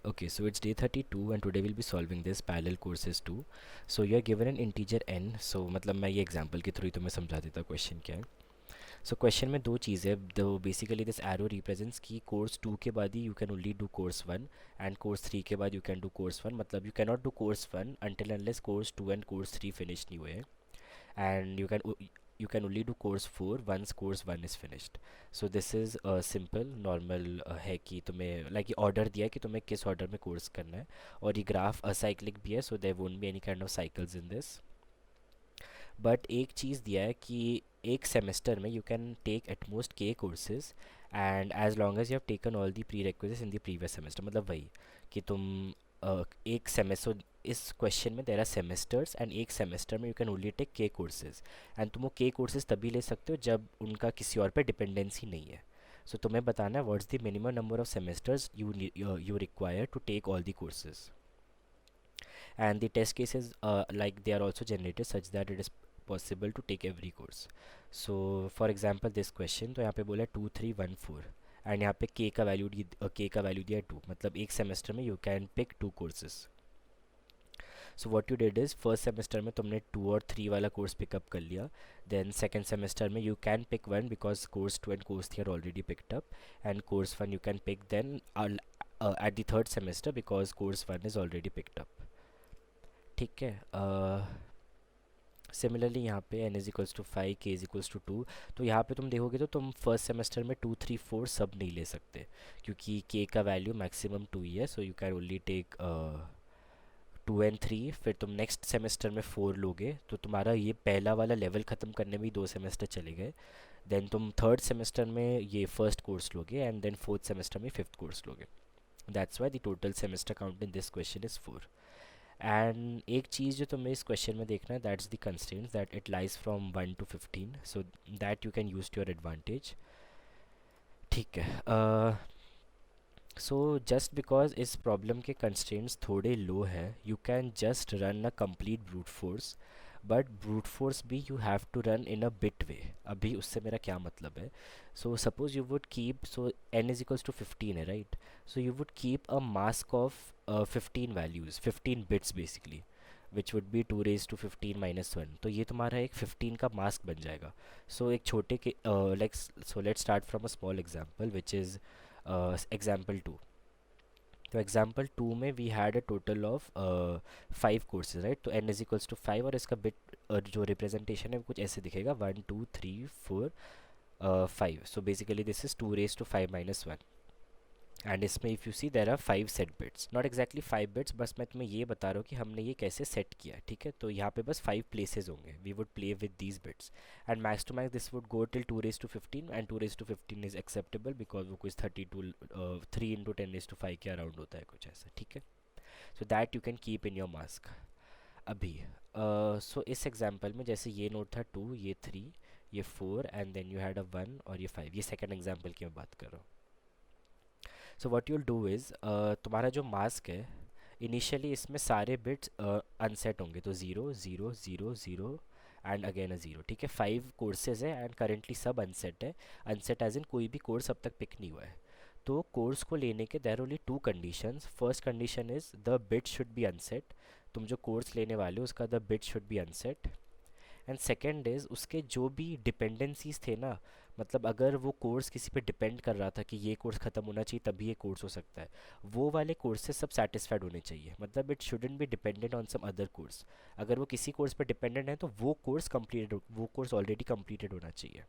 Okay, so it's day 32 and today we'll be solving this parallel courses 2. So you are given an integer n. So मतलब मैं ये example के through ही तुम्हें समझा देता question क्या है. So question में दो चीज़ें दो basically this arrow represents कि course 2 के बाद ही you can only do course 1 and course 3 के बाद you can do course 1 मतलब you cannot do course 1 until unless course 2 and course 3 finish नहीं हुए हैं. And you can only do course 4 once course 1 is finished. So this is simple normal है कि तुम्हें like ये order दिया है कि तुम्हें किस order में course करना है और ये graph acyclic भी है so there won't be any kind of cycles in this. But एक चीज़ दिया है कि एक सेमेस्टर में you can take at most k courses and as long as you have taken all the prerequisites in the previous semester मतलब वही कि तुम एक सेमेस्टर इस क्वेश्चन में देर आर सेमेस्टर्स एंड एक सेमेस्टर में you can only take k courses and तुम वो के कोर्सेज तभी ले सकते हो जब उनका किसी और पे डिपेंडेंसी नहीं है. सो तुम्हें बताना है what's the minimum number of semesters you require to take all the courses and the test cases like they are also generated such that it is possible to take every course. So for example this question तो यहाँ पे बोला 2314 and यहाँ पे के का value दिया है 2 मतलब एक सेमेस्टर में you can pick 2 courses. So what you did is first semester में तुमने 2 और 3 वाला कोर्स पिकअप कर लिया. देन सेकेंड सेमेस्टर में you can pick one because course 2 and course 3 are already picked up and course 1 you can pick then at the third semester because course 1 is already picked up. ठीक है. Similarly यहाँ पे n is equals to 5 k is equals to 2 तो यहाँ पे तुम देखोगे तो तुम फर्स्ट सेमेस्टर में 2 3 4 सब नहीं ले सकते क्योंकि k का वैल्यू मैक्सिमम 2 ही है so you can only take 2 and 3. फिर तुम नेक्स्ट सेमेस्टर में 4 लोगे तो तुम्हारा ये पहला वाला लेवल ख़त्म करने में ही 2 सेमेस्टर चले गए. देन तुम थर्ड सेमेस्टर में ये फर्स्ट कोर्स लोगे एंड देन फोर्थ सेमेस्टर में फिफ्थ कोर्स लोगे. That's why the total semester count in this question is 4. And एक चीज़ जो तुम्हें इस क्वेश्चन में देखना है that's the constraints that it lies from 1 to 15 so that you can use to your advantage. ठीक है. सो जस्ट बिकॉज इस प्रॉब्लम के कंस्ट्रेंट्स थोड़े लो है you can just run a complete brute force but brute force भी you have to run in a bit way. अभी उससे मेरा क्या मतलब है. So suppose you would keep so n is equals to 15 है right. So you would keep a mask of 15 values 15 bits basically which would be 2 raised to 15 minus 1 तो ये तुम्हारा एक 15 का मास्क बन जाएगा. सो एक छोटे के like so let's start from a small example which is example 2. तो एग्जाम्पल 2 में we had a total of 5 courses right. तो n इज इक्वल्स टू 5 और इसका बिट जो रिप्रेजेंटेशन है वो कुछ ऐसे दिखेगा 1 2 3 4 5. So basically this is 2 raised to 5 minus 1 and इसमें if you see there are 5 set bits not exactly 5 bits बस मैं तुम्हें ये बता रहा हूँ कि हमने ये कैसे सेट किया है. ठीक है. तो यहाँ पे बस 5 प्लेसेस होंगे we would play with these bits and max to max this would go till 2 raised to 15 and 2 raised to 15 is acceptable because वो कुछ 32 3 इंटू 10 raised to 5 के अराउंड होता है कुछ ऐसा. ठीक है. So that you can keep in your mask. अभी सो इस एग्जाम्पल में जैसे ये नोट था 2 ये 3 ये 4 and then you had a 1 और ये 5 ये सेकेंड एग्जाम्पल की मैं बात कर रहा हूँ. So what you'll do is तुम्हारा जो मास्क है इनिशियली इसमें सारे बिट्स अनसेट होंगे तो 0 0 0 0 एंड अगेन अ 0. ठीक है. 5 कोर्सेज है एंड करेंटली सब अनसेट है. अनसेट एज इन कोई भी कोर्स अब तक पिक नहीं हुआ है. तो कोर्स को लेने के there only 2 conditions. First condition is the bit should be unset. तुम जो कोर्स लेने वाले हो उसका the bit should be unset. And second is उसके जो भी डिपेंडेंसीज थे ना मतलब अगर वो कोर्स किसी पे डिपेंड कर रहा था कि ये कोर्स ख़त्म होना चाहिए तभी ये कोर्स हो सकता है वो वाले कोर्सेज सब सेटिस्फाइड होने चाहिए. मतलब it shouldn't be dependent on some other course. अगर वो किसी कोर्स पे डिपेंडेंट है तो वो कोर्स ऑलरेडी कंप्लीटेड होना चाहिए.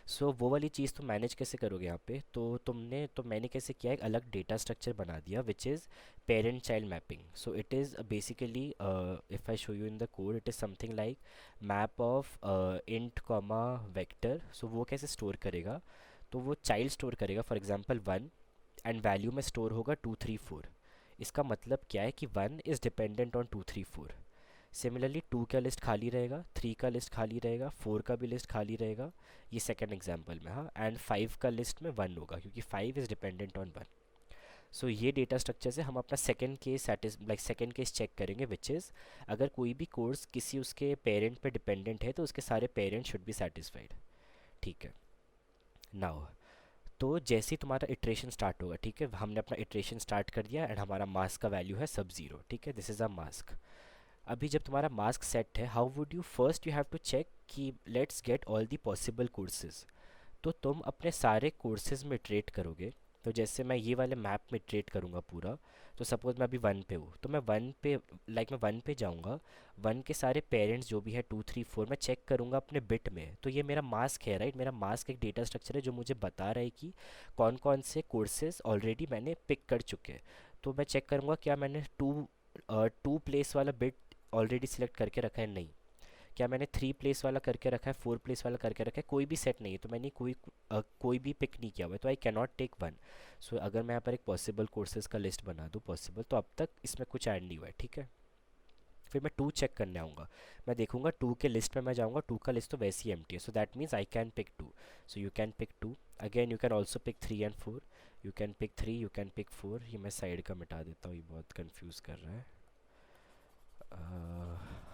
सो वो वाली चीज़ तुम मैनेज कैसे करोगे यहाँ पे तो मैंने कैसे किया एक अलग डेटा स्ट्रक्चर बना दिया which is parent child mapping. So it is basically if I show you in the code it is something like map of int comma vector. So वो कैसे स्टोर करेगा तो वो चाइल्ड स्टोर करेगा for example 1 and value में store होगा 2 3 4. इसका मतलब क्या है कि 1 इज़ डिपेंडेंट ऑन 2 3 4. सिमिलरली 2 का लिस्ट खाली रहेगा 3 का लिस्ट खाली रहेगा 4 का भी लिस्ट खाली रहेगा ये सेकंड एग्जांपल में. हाँ. एंड 5 का लिस्ट में 1 होगा क्योंकि 5 इज़ डिपेंडेंट ऑन 1. सो ये डेटा स्ट्रक्चर से हम अपना सेकंड केस चेक करेंगे विच इज़ अगर कोई भी कोर्स किसी उसके पेरेंट पे डिपेंडेंट है तो उसके सारे पेरेंट शुड बी सेटिस्फाइड. ठीक है. नाउ तो जैसे ही तुम्हारा इटरेशन स्टार्ट होगा, ठीक है, हमने अपना इटरेशन स्टार्ट कर दिया एंड हमारा मास्क का वैल्यू है सब ज़ीरो, ठीक है, दिस इज़ अ मास्क। अभी जब तुम्हारा मास्क सेट है, how would you first you have to check कि let's get all the possible courses. तो तुम अपने सारे कोर्सेज में इटरेट करोगे। तो जैसे मैं ये वाले मैप में इटरेट करूँगा पूरा, तो सपोज मैं अभी वन पे हूँ, तो मैं वन पे मैं वन पे जाऊँगा। वन के सारे पेरेंट्स जो भी है 2 3 4 मैं चेक करूँगा अपने बिट में। तो ये मेरा मास्क है, राइट, मेरा मास्क एक डेटा स्ट्रक्चर है जो मुझे बता रहा है कि कौन कौन से कोर्सेज ऑलरेडी मैंने पिक कर चुके हैं। तो मैं चेक करूँगा क्या मैंने टू प्लेस वाला बिट ऑलरेडी सिलेक्ट करके रखा है, नहीं। क्या मैंने 3 प्लेस वाला करके रखा है, 4 प्लेस वाला करके रखा है, कोई भी सेट नहीं है, तो मैंने कोई भी पिक नहीं किया हुआ है, तो I can not take one. So अगर मैं यहाँ पर एक पॉसिबल कोर्सेज का लिस्ट बना दूँ पॉसिबल, तो अब तक इसमें कुछ ऐड नहीं हुआ है, ठीक है। फिर मैं टू चेक करने आऊँगा। मैं देखूंगा टू के लिस्ट में मैं जाऊँगा, टू का लिस्ट तो वैसे ही एम्प्टी है, so that means I can pick two. So you can pick two. Again you can also pick 3 and 4। You can pick 3, you can pick 4। ये मैं साइड का मिटा देता हूँ, ये बहुत कंफ्यूज कर रहा है।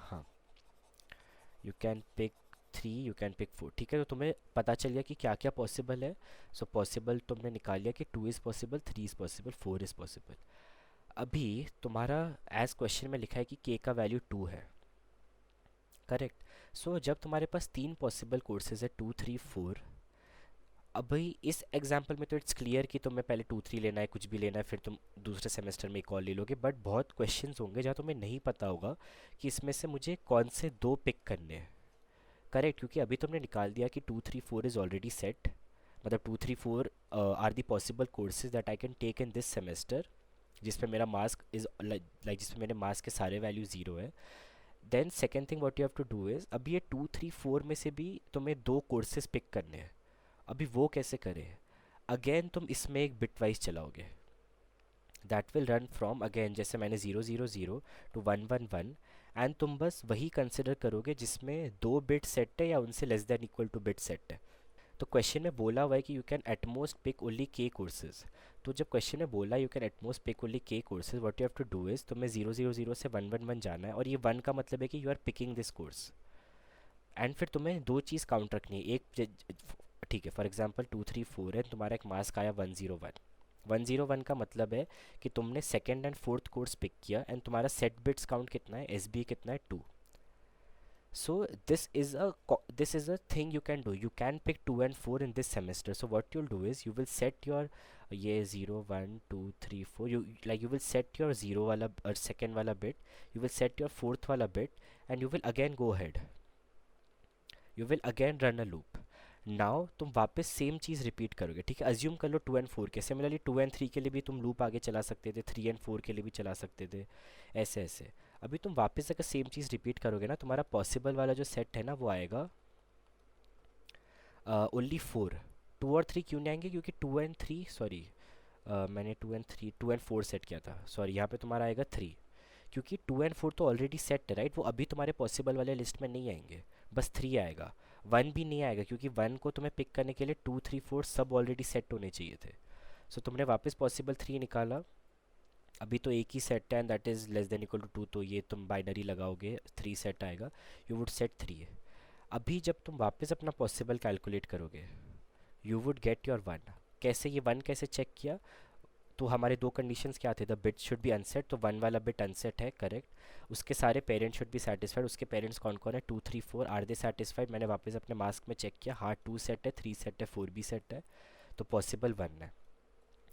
हाँ, you can pick 3, you can pick 4, ठीक है। तो तुम्हें पता चल गया कि क्या क्या पॉसिबल है। सो पॉसिबल तुमने निकाल लिया कि 2 is possible, 3 is possible, 4 is possible. अभी तुम्हारा एज क्वेश्चन में लिखा है कि के का वैल्यू 2 है, करेक्ट। सो जब तुम्हारे पास तीन पॉसिबल कोर्सेज है, 2 3 4, अभी इस एग्जाम्पल में तो इट्स क्लियर कि तुम्हें पहले 2 3 लेना है, कुछ भी लेना है, फिर तुम दूसरे सेमेस्टर में एक और ले लोगे। बट बहुत क्वेश्चंस होंगे जहाँ तुम्हें नहीं पता होगा कि इसमें से मुझे कौन से दो पिक करने हैं, करेक्ट। क्योंकि अभी तुमने निकाल दिया कि 2 3 4 इज़ ऑलरेडी सेट, मतलब 2 3 4 are the possible courses that I can take in this semester, जिसमें मेरा मास्क इज लाइक जिसमें मेरे मास्क के सारे वैल्यू ज़ीरो है। Then second thing what you have to do is, अभी ये 2 3 4 में से भी तुम्हें दो कोर्सेज पिक करने हैं। अभी वो कैसे करें? अगेन तुम इसमें एक बिट वाइज चलाओगे, that will run from again जैसे मैंने 0 0 0 टू 1 1 1। एंड तुम बस वही कंसिडर करोगे जिसमें दो बिट सेट है या उनसे less than equal to bit set है। तो क्वेश्चन में बोला हुआ है कि you can at most pick only k courses. तो जब क्वेश्चन में बोला you can at most pick only k courses, what you have to do is तुम्हें 0 0 0 से 1 1 1 जाना है, और ये वन का मतलब है कि you are picking this course. And फिर तुम्हें दो चीज़ काउंट रखनी है, ठीक है, फॉर एग्जाम्पल 2 3 4 है, तुम्हारा एक मास्क आया 1 0 1। 1 0 1 का मतलब है कि तुमने second and fourth course pick किया, एंड तुम्हारा सेट बिट्स काउंट कितना है, एस बी कितना है, 2। So this is a thing you can do. You can pick 2 and 4 in this semester. So what you'll do is you will set your ये 0 1 2 3 4, you will set your zero वाला और second वाला bit, you will set your fourth वाला bit, and you will again go ahead, you will again run a loop. Now तुम वापस same चीज़ repeat करोगे, ठीक है। अज्यूम कर लो 2 and 4 के, सिमिलरली 2 and 3 के लिए भी तुम लूप आगे चला सकते थे, 3 and 4 के लिए भी चला सकते थे, ऐसे ऐसे। अभी तुम वापस अगर सेम चीज़ रिपीट करोगे ना, तुम्हारा पॉसिबल वाला जो सेट है ना वो आएगा ओनली 4। 2 और 3 क्यों नहीं आएंगे? क्योंकि 2 and 3, सॉरी, मैंने 2 and 4 सेट किया था, सॉरी, यहाँ पे तुम्हारा आएगा 3। क्योंकि 2 and 4 तो ऑलरेडी सेट है, राइट, वो अभी तुम्हारे पॉसिबल वाले लिस्ट में नहीं आएंगे, बस 3 आएगा। 1 भी नहीं आएगा क्योंकि 1 को तुम्हें पिक करने के लिए 2 3 4 सब ऑलरेडी सेट होने चाहिए थे। सो तुमने वापस पॉसिबल 3 निकाला, अभी तो एक ही सेट है and that is less than equal to 2, तो ये तुम बाइनरी लगाओगे, 3 सेट आएगा, यू वुड सेट 3 है। अभी जब तुम वापस अपना पॉसिबल कैलकुलेट करोगे, यू वुड गेट योर 1। कैसे ये 1 कैसे चेक किया? तो हमारे दो कंडीशंस क्या थे, the bit should be unset, तो 1 वाला बिट अनसेट है, करेक्ट। उसके सारे पेरेंट्स शुड बी सेटिस्फाइड, उसके पेरेंट्स कौन कौन है, 2 3 4, आर दे सेटिस्फाइड? मैंने वापस अपने मास्क में चेक किया, हाँ 2 सेट है, 3 सेट है, 4 भी सेट है, तो पॉसिबल 1 है।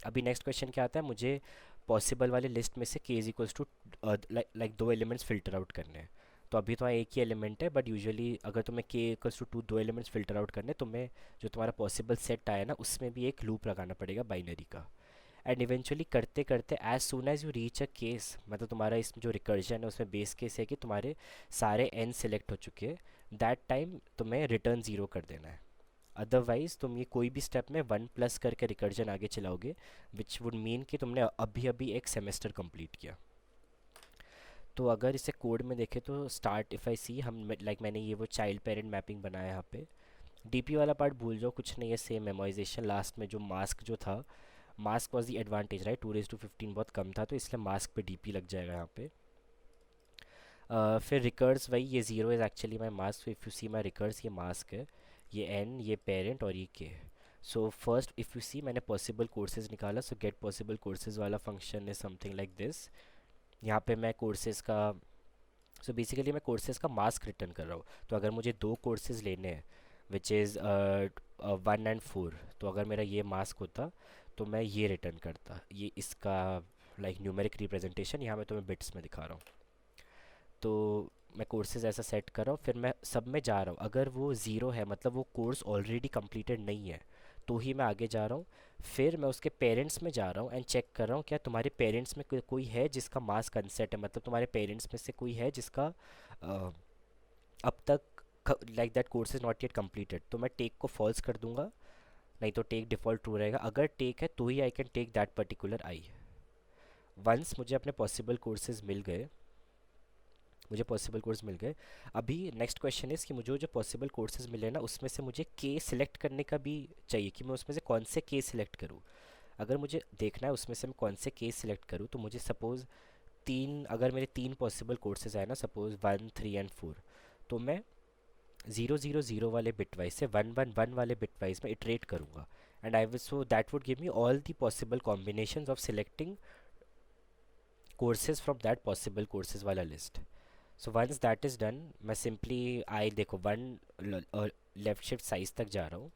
अभी नेक्स्ट क्वेश्चन क्या आता है, मुझे पॉसिबल वाले लिस्ट में से के इज इक्वल्स टू लाइक दो एलिमेंट्स फिल्टर आउट करने हैं। तो अभी तो एक ही एलिमेंट है, बट यूजुअली अगर तुम्हें के इक्वल्स टू 2 दो एलिमेंट्स फिल्टर आउट करने, तुम्हें जो तुम्हारा पॉसिबल सेट आया ना उसमें भी एक लूप लगाना पड़ेगा बाइनरी का। एंड इवेंचुअली करते करते as soon as you reach a case, मतलब तुम्हारा इसमें जो रिकर्जन है उसमें बेस केस है कि तुम्हारे सारे एन सेलेक्ट हो चुके हैं, दैट टाइम तुम्हें रिटर्न ज़ीरो कर देना है। अदरवाइज तुम ये कोई भी स्टेप में 1 प्लस करके रिकर्जन आगे चलाओगे, विच वुड मीन कि तुमने अभी अभी एक सेमेस्टर कंप्लीट किया। तो अगर इसे कोड में देखें तो स्टार्ट इफ़ आई सी, हम मैंने ये वो चाइल्ड पेरेंट मैपिंग बनाया यहाँ पे। डीपी वाला पार्ट भूल जाओ, कुछ नहीं है, सेम मेमोराइजेशन। लास्ट में जो मास्क जो था, mask was the advantage, right, 2:15 बहुत कम था, तो इसलिए मास्क पे डीपी लग जाएगा यहाँ पे। फिर रिकर्स वही, ये zero is actually my mask, if you see my recurse, ये मास्क है, ये एन, ये पेरेंट और ये k. So first if you see मैंने पॉसिबल कोर्सेज निकाला, सो गेट पॉसिबल कोर्सेज वाला function is something like this. यहाँ पे मैं कोर्सेज का, सो बेसिकली मैं कोर्सेज का मास्क रिटर्न कर रहा हूँ। तो अगर मुझे दो कोर्सेज लेने हैं विच इज़ 1 और 4, तो अगर मेरा ये मास्क होता तो मैं ये रिटर्न करता, ये इसका लाइक न्यूमेरिक रिप्रेजेंटेशन यहाँ मैं तुम्हें बिट्स में दिखा रहा हूँ। तो मैं कोर्सेज ऐसा सेट कर रहा हूँ, फिर मैं सब में जा रहा हूँ, अगर वो ज़ीरो है मतलब वो कोर्स ऑलरेडी कंप्लीटेड नहीं है तो ही मैं आगे जा रहा हूँ। फिर मैं उसके पेरेंट्स में जा रहा हूँ एंड चेक कर रहा हूँ क्या तुम्हारे पेरेंट्स में कोई है जिसका मास्क अनसेट है, मतलब तुम्हारे पेरेंट्स में से कोई है जिसका अब तक like that course is not yet completed, तो मैं टेक को फॉल्स कर दूंगा, नहीं तो टेक डिफ़ॉल्ट ट्रू रहेगा। अगर टेक है तो ही I can take that particular i. Once मुझे अपने पॉसिबल कोर्सेज मिल गए, मुझे पॉसिबल कोर्स मिल गए, अभी नेक्स्ट क्वेश्चन इज़ कि मुझे जो पॉसिबल कोर्सेज मिले ना उसमें से मुझे के सिलेक्ट करने का भी चाहिए कि मैं उसमें से कौन से के सिलेक्ट करूँ। अगर मुझे देखना है उसमें से मैं कौन से के सिलेक्ट करूँ, तो मुझे सपोज़ तीन, अगर मेरे तीन पॉसिबल कोर्सेज आए ना, सपोज़ 1, 3 एंड 4, तो मैं 0, 0, 0 वाले बिटवाइज से 1, 1, 1 वाले बिटवाइज में इटरेट करूँगा and I will, so that would give me all the possible combinations of selecting courses from that possible courses वाला list. So once that is done, मैं सिंपली आई देखो वन लेफ्ट शिफ्ट साइज तक जा रहा हूँ।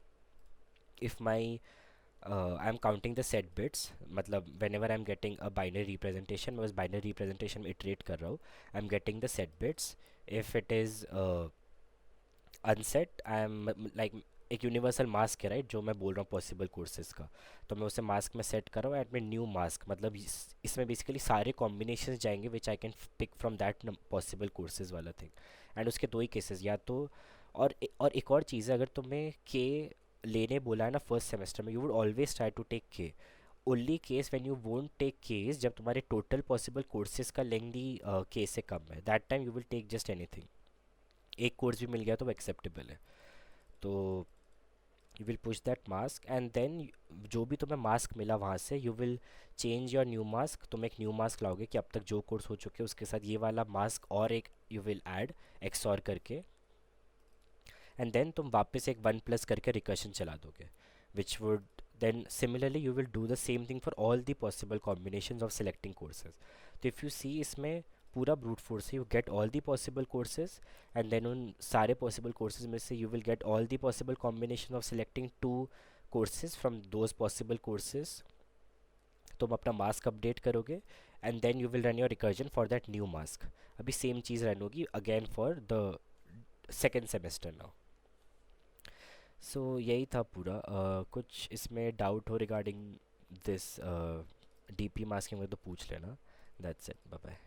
If my I am counting the set bits, मतलब whenever I am getting a binary representation, मैं उस बाइनरी रिप्रेजेंटेशन में इटरेट कर रहा हूँ, I am getting the set bits. If it is unset, I am like एक universal mask है right जो मैं बोल रहा हूँ पॉसिबल कोर्सेज का, तो मैं उसे मास्क में सेट कर रहा हूँ एंड में न्यू मास्क, मतलब इसमें बेसिकली सारे कॉम्बिनेशन जाएंगे which I can pick from that possible courses वाला थिंग। एंड उसके दो ही केसेस, या तो और एक और चीज़ है, अगर तुम्हें के लेने बोला है ना फर्स्ट सेमेस्टर में, you would always try to take k. Only case when you won't take k's, जब तुम्हारे टोटल पॉसिबल कोर्सेज का लेंदी के से कम है, that time you will take just anything. एक कोर्स भी मिल गया तो वो एक्सेप्टेबल है। तो you will push that mask and then जो भी तुम्हें मास्क मिला वहाँ से you will change your new mask, तुम एक न्यू मास्क लाओगे कि अब तक जो कोर्स हो चुके हैं उसके साथ ये वाला मास्क और एक यू विल ऐड एक्सॉर करके, एंड देन तुम वापस एक 1 प्लस करके रिकर्शन चला दोगे which would then similarly you will do the same thing for all the possible combinations of selecting courses. तो if you see इसमें पूरा brute force है, you get all the possible courses and then उन सारे possible courses में से you will get all the possible combination of selecting two courses from those possible courses। तुम अपना मास्क अपडेट करोगे and then you will run your recursion for that new mask. अभी same चीज़ run होगी again for the second semester now. So यही था पूरा। कुछ इसमें डाउट हो रिगार्डिंग दिस डीपी मास्किंग में तो पूछ लेना। That's it, bye bye.